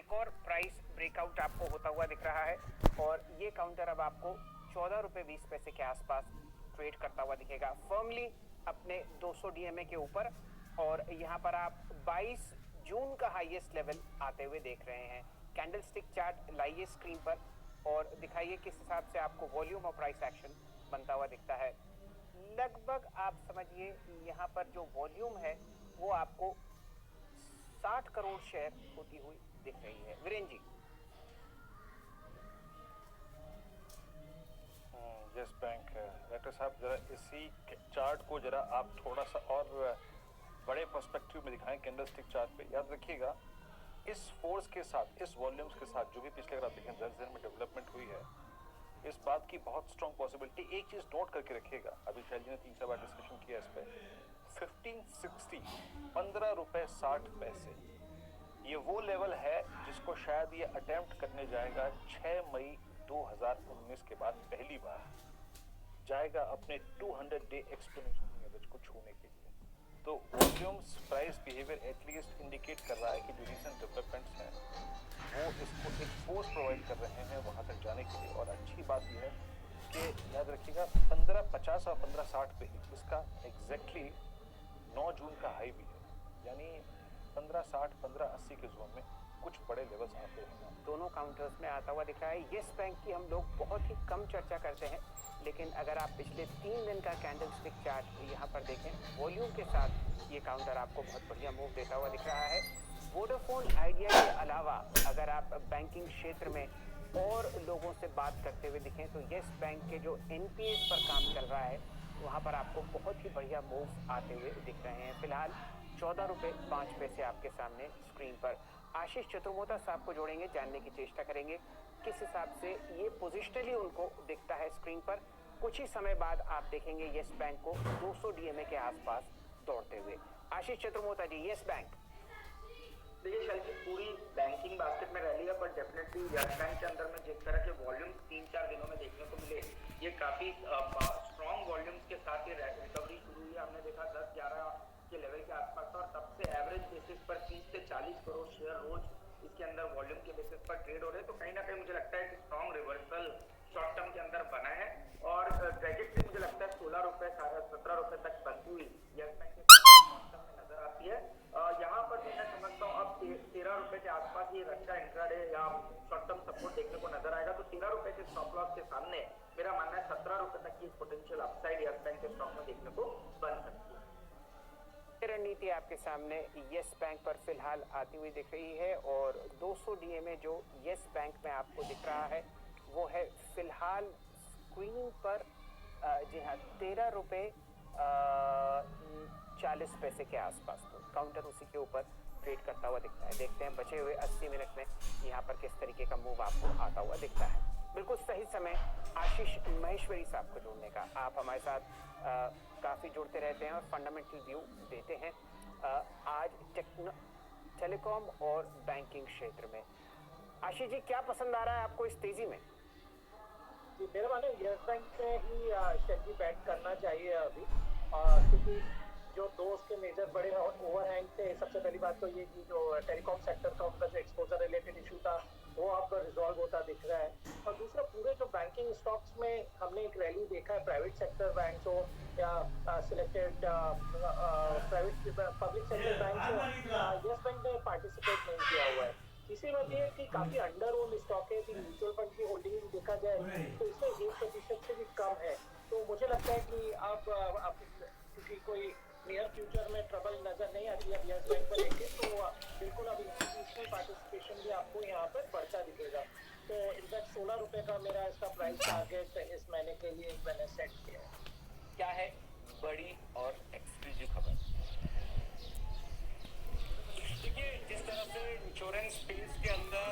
एक और price breakout आपको होता हुआ दिख रहा है और ये काउंटर अब आपको 14 रुपए 20 पैसे के आसपास ट्रेड करता हुआ दिखेगा फर्मली अपने 200 डीएमए के ऊपर। और यहाँ पर आप 22 जून का हाईएस्ट लेवल आते हुए देख रहे हैं। कैंडलस्टिक चार्ट लाइए स्क्रीन पर और दिखाइए किस हिसाब से आपको वॉल्यूम और प्राइस एक्शन बनता हुआ दिखता है। लगभग आप समझिए यहाँ पर जो वॉल्यूम है वो आपको 60 करोड़ शेयर होती हुई दिख रही है। Virendra ji. Yes bank doctor साहब, जरा इसी चार्ट को जरा आप थोड़ा सा और बड़े पर्सपेक्टिव में दिखाएं कैंडलस्टिक चार्ट पे। याद रखिएगा इस फोर्स के साथ, इस वॉल्यूम्स के साथ जो भी पिछले अगर आप देखें 10 दिन में डेवलपमेंट हुई है, इस बात की बहुत स्ट्रॉन्ग पॉसिबिलिटी। एक चीज नोट करके रखिएगा, अभी शैल जी ने 3 बार डिस्कशन किया इस पे, 1560 15 रुपए 60 पैसे, ये वो लेवल है जिसको शायद ये अटेम्प्ट करने जाएगा 6 मई 2019 के बाद पहली बार जाएगा अपने 200 डे एक्सपोनेंशियल एवरेज को छूने के लिए। तो volumes price behaviour at least indicate कर रहा है कि जो रीसेंट डेवलपमेंट्स हैं वो इसको एक फोर्स प्रोवाइड कर रहे हैं वहां तक जाने के लिए। और अच्छी बात यह है कि याद रखिएगा 1550 और 1560 पे ही इसका एग्जैक्टली 9 जून का हाई भी है, यानी 1560 1580 के जोन में कुछ बड़े लेवल्स आते हैं। दोनों काउंटर्स में आता हुआ दिख रहा है। येस बैंक की हम लोग बहुत ही कम चर्चा करते हैं, लेकिन अगर आप पिछले 3 दिन का कैंडलस्टिक चार्ट यहाँ पर देखें, वॉल्यूम के साथ ये काउंटर आपको बहुत बढ़िया मूव देता हुआ दिख रहा है। वोडाफोन आइडिया के अलावा अगर आप बैंकिंग क्षेत्र में और लोगों से बात करते हुए दिखें तो येस बैंक के जो एनपीएस पर काम चल रहा है वहाँ पर आपको बहुत ही बढ़िया मूव आते हुए दिख रहे हैं। फिलहाल 14 रुपए 5 पैसे आपके सामने स्क्रीन पर। आशीष चतुर्मोता साहब को जोड़ेंगे, जानने की चेष्टा करेंगे किस हिसाब से ये पोजिशनली उनको दिखता है स्क्रीन पर। कुछ ही समय बाद आप देखेंगे येस बैंक को 200 डीएमए के आसपास दौड़ते हुए। आशीष चतुर्मोता जी, येस बैंक। देखिए शैल जी, पूरी बैंकिंग बास्केट में रैली है, पर डेफिनेटली यस बैंक के अंदर में जिस तरह के वॉल्यूम 3-4 दिनों में देखने को मिले, ये काफी स्ट्रॉन्ग वॉल्यूम्स के साथ ये रिकवरी शुरू हुई है। हमने देखा 10-11 के लेवल के आसपास था और तब से एवरेज बेसिस पर 30 से 40 करोड़ शेयर रोज इसके अंदर वॉल्यूम के बेसिस पर ट्रेड हो रहे हैं। तो कहीं ना कहीं मुझे लगता है कि स्ट्रॉन्ग रिवर्सल शॉर्ट टर्म के अंदर बना है और ट्रैजेक्टरी मुझे लगता है 16 रुपए 17 रुपए तक बनती हुई यस बैंक के शॉर्ट टर्म में नजर आती है। यहाँ पर मैं समझता हूँ अब 13 रुपए के आसपास ये रक्षा इंट्राडे या शॉर्ट टर्म सपोर्ट देखने को नजर आएगा। तो 13 रुपए के स्टॉप लॉस के सामने मेरा मानना है 17 रुपए तक की पोटेंशियल अपसाइड यस बैंक के स्टॉक में देखने को बन सकती है। रणनीति आपके सामने येस बैंक पर फिलहाल आती हुई दिख रही है और 200 डीएमए जो येस बैंक में आपको दिख रहा है वो है फिलहाल स्क्रीन पर जी हाँ 13 रुपए 40 पैसे के आसपास। तो काउंटर उसी के ऊपर ट्रेड करता हुआ दिखता है। देखते हैं बचे हुए 80 मिनट में यहाँ पर किस तरीके का मूव आपको आता हुआ दिखता है। बिल्कुल सही समय आशीष महेश्वरी साहब को जोड़ने का। आप हमारे साथ काफ़ी जुड़ते रहते हैं और फंडामेंटल व्यू देते हैं आज टेलीकॉम और बैंकिंग क्षेत्र में। आशीष जी, क्या पसंद आ रहा है आपको इस तेजी में? जी, मेरा मानना है यस बैंक में ही शेयर बैट करना चाहिए अभी, क्योंकि जो दो उसके मेजर बड़े ओवरहैंग थे। सबसे पहली बात तो ये कि जो टेलीकॉम सेक्टर का उनका जो एक्सपोजर रिलेटेड इशू था वो अब रिजॉल्व होता दिख रहा है। और दूसरा, पूरे जो बैंकिंग स्टॉक्स में हमने एक रैली देखा है, प्राइवेट सेक्टर बैंक हो या selected private public sector bank हो, यस बैंक ने पार्टिसिपेट नहीं किया हुआ है। तीसरी बात यह है कि काफी अंडर ओन स्टॉक है। म्यूचुअल फंड की होल्डिंग देखा जाए तो इसमें 1% से भी कम है। तो मुझे लगता है कि अब क्योंकि कोई नियर फ्यूचर में ट्रबल नजर नहीं आती है यस बैंक को लेके, तो बिल्कुल अब इंस्टीट्यूशनल पार्टिसिपेशन भी आपको यहाँ पर बढ़ता दिखेगा। तो इनफैक्ट 16 रुपए का मेरा इसका प्राइस टारगेट इस महीने के लिए मैंने सेट किया है। क्या है बड़ी और एक्सक्लूसिव खबर? देखिए, जिस तरह से इंश्योरेंस स्पेस के अंदर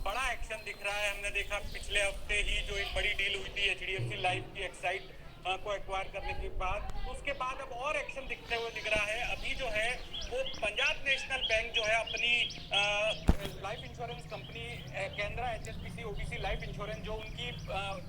बड़ा एक्शन दिख रहा है, हमने देखा पिछले हफ्ते ही जो एक बड़ी डील हुई थी एचडीएफसी लाइफ की एक्साइड को एक्वायर करने के बाद, उसके बाद अब और एक्शन दिखते हुए दिख रहा है। अभी जो है वो पंजाब नेशनल बैंक जो है अपनी लाइफ इंश्योरेंस कंपनी केंद्रा HSBC OBC लाइफ इंश्योरेंस जो उनकी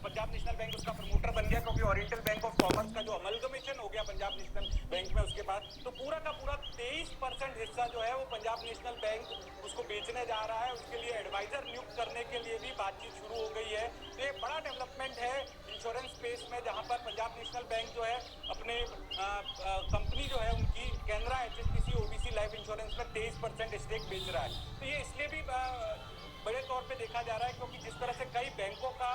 पंजाब नेशनल बैंक उसका प्रमोटर बन गया, क्योंकि ओरिएंटल बैंक ऑफ कॉमर्स का जो अमलगमेशन हो गया पंजाब नेशनल बैंक में उसके बाद, तो पूरा का पूरा 23% हिस्सा जो है वो पंजाब नेशनल बैंक उसको बेचने जा रहा है। उसके लिए एडवाइजर नियुक्त करने के लिए भी बातचीत शुरू हो गई है। तो ये बड़ा डेवलपमेंट है इंश्योरेंस स्पेस में, जहां पर पंजाब नेशनल बैंक जो है अपने कंपनी जो है उनकी केंद्रा HSBC OBC लाइफ इंश्योरेंस में 23% स्टेक बेच रहा है। तो ये इसलिए भी बड़े तौर पे देखा जा रहा है क्योंकि जिस तरह से कई बैंकों का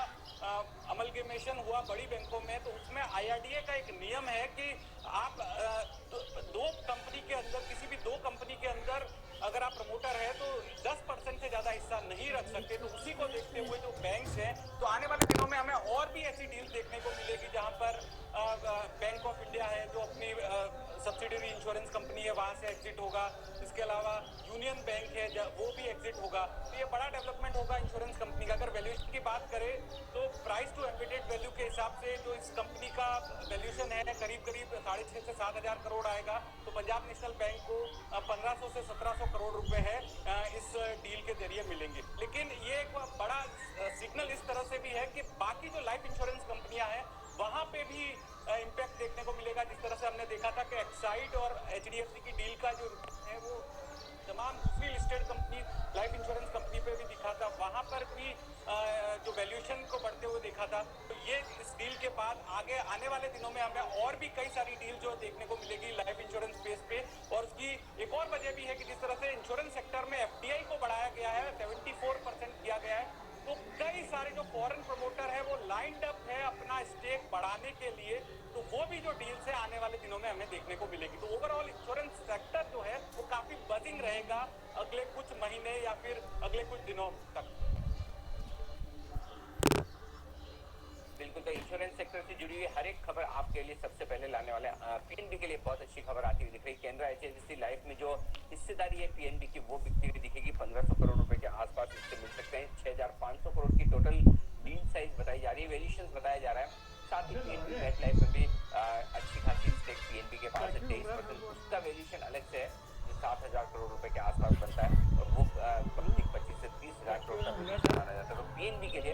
अमलगमेशन हुआ बड़ी बैंकों में, तो उसमें IRDA का एक नियम है कि आप दो कंपनी के अंदर, किसी भी दो कंपनी के अंदर अगर आप प्रमोटर है तो 10% से ज्यादा हिस्सा नहीं रख सकते। तो उसी को देखते हुए जो बैंक्स हैं, तो आने वाले दिनों में हमें और भी ऐसी डील देखने को मिलेगी जहां पर बैंक ऑफ इंडिया है जो अपनी सब्सिडरी इंश्योरेंस कंपनी है वहां से एग्जिट होगा। इसके अलावा यूनियन बैंक है वो भी एग्जिट होगा। तो ये बड़ा डेवलपमेंट होगा इंश्योरेंस कंपनी का। अगर वैल्यूएशन की बात करें तो प्राइस टू एम्बिटेड वैल्यू के हिसाब से जो इस कंपनी का वैल्यूएशन है करीब 6.5 से 7 हजार करोड़ आएगा। तो पंजाब नेशनल बैंक को 1500 से 1700 करोड़ रुपए है इस डील के जरिए मिलेंगे। लेकिन ये एक बड़ा सिग्नल इस तरह से भी है कि बाकी जो लाइफ इंश्योरेंस कंपनियां हैं वहां पे भी इम्पैक्ट देखने को मिलेगा। जिस तरह से हमने देखा था कि एक्साइड और HDFC की डील का जो इम्पैक्ट है वो तमाम दूसरी listed company life insurance company पे भी दिखा था, वहां पर भी जो वैल्यूएशन को बढ़ते हुए देखा था। तो ये इस डील के बाद आगे आने वाले दिनों में हमें और भी कई सारी डील जो देखने को मिलेगी लाइफ इंश्योरेंस स्पेस पे। और उसकी एक और वजह भी है कि जिस तरह से इंश्योरेंस सेक्टर में FDI को बढ़ाया गया है, 74% किया गया है, तो कई सारे जो फॉरेन प्रमोटर है वो लाइंड अप है अपना स्टेक बढ़ाने के लिए। तो वो भी जो डील्स है आने वाले दिनों में हमें देखने को मिलेगी। तो ओवरऑल इंश्योरेंस सेक्टर जो है वो काफी बजिंग रहेगा अगले कुछ महीने या फिर अगले कुछ दिनों तक। बिल्कुल, तो इंश्योरेंस सेक्टर से जुड़ी हुई हर एक खबर आपके लिए सबसे पहले लाने वाले PNB के लिए बहुत अच्छी खबर आती हुई दिख रही है। केंद्रा HSBC लाइफ में जो हिस्सेदारी है PNB की वो बिकती हुई दिखेगी। 1500 करोड़ रुपए के आसपास इससे मिल सकते हैं। 6500 करोड़ की टोटल डील साइज बताई जा रही है, वैल्यूएशन बताया जा रहा है। साथ ही PNB नेट लाइफ में भी अच्छी खासी स्टेक PNB के पास है 23%। उसका वैल्यूएशन अलग से है जो 7000 करोड़ रुपए के आसपास बनता है और वो 25 से 30 हजार करोड़ का वैल्यूएशन माना जाता है। तो PNB के लिए